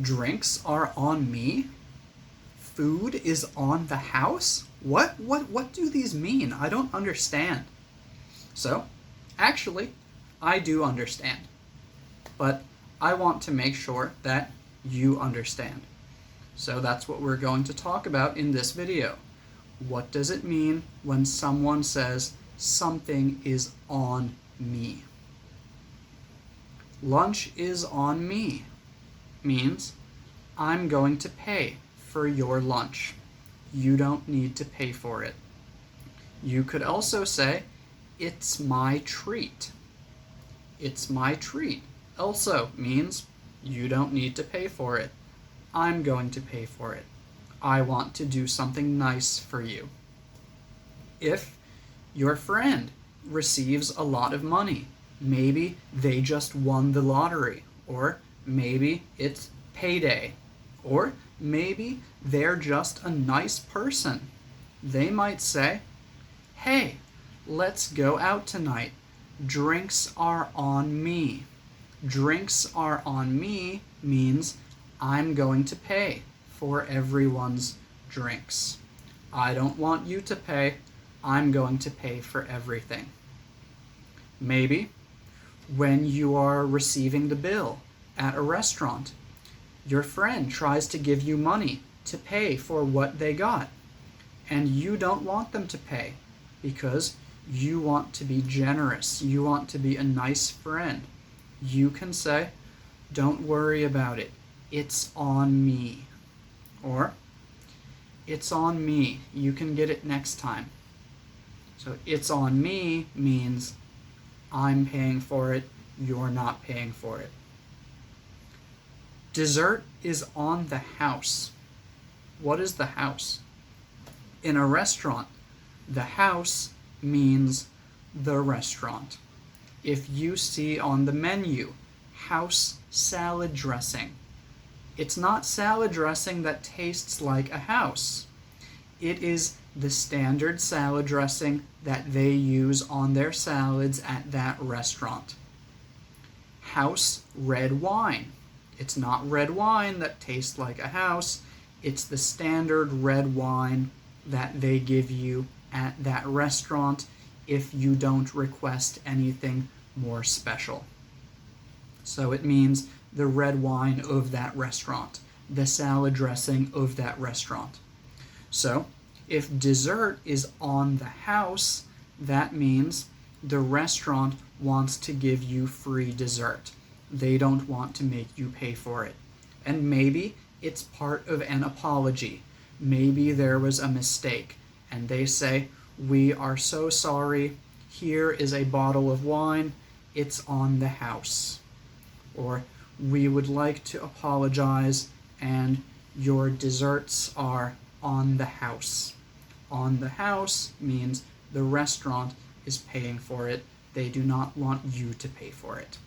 Drinks are on me? Food is on the house? What do these mean? I don't understand. So, actually, I do understand. But I want to make sure that you understand. So that's what we're going to talk about in this video. What does it mean when someone says something is on me? Lunch is on me means I'm going to pay for your lunch. You don't need to pay for it. You could also say, it's my treat. It's my treat also means you don't need to pay for it. I'm going to pay for it. I want to do something nice for you. If your friend receives a lot of money, maybe they just won the lottery, or maybe it's payday, or maybe they're just a nice person. They might say, hey, let's go out tonight. Drinks are on me. Drinks are on me means I'm going to pay for everyone's drinks. I don't want you to pay. I'm going to pay for everything. Maybe when you are receiving the bill at a restaurant, your friend tries to give you money to pay for what they got, and you don't want them to pay because you want to be generous. You want to be a nice friend. You can say, don't worry about it. It's on me. Or, it's on me. You can get it next time. So, it's on me means I'm paying for it. You're not paying for it. Dessert is on the house. What is the house? In a restaurant, the house means the restaurant. If you see on the menu, house salad dressing, it's not salad dressing that tastes like a house. It is the standard salad dressing that they use on their salads at that restaurant. House red wine. It's not red wine that tastes like a house. It's the standard red wine that they give you at that restaurant if you don't request anything more special. So it means the red wine of that restaurant, the salad dressing of that restaurant. So if dessert is on the house, that means the restaurant wants to give you free dessert. They don't want to make you pay for it. And maybe it's part of an apology. Maybe there was a mistake, and they say, we are so sorry. Here is a bottle of wine. It's on the house. Or, we would like to apologize, and your desserts are on the house. On the house means the restaurant is paying for it. They do not want you to pay for it.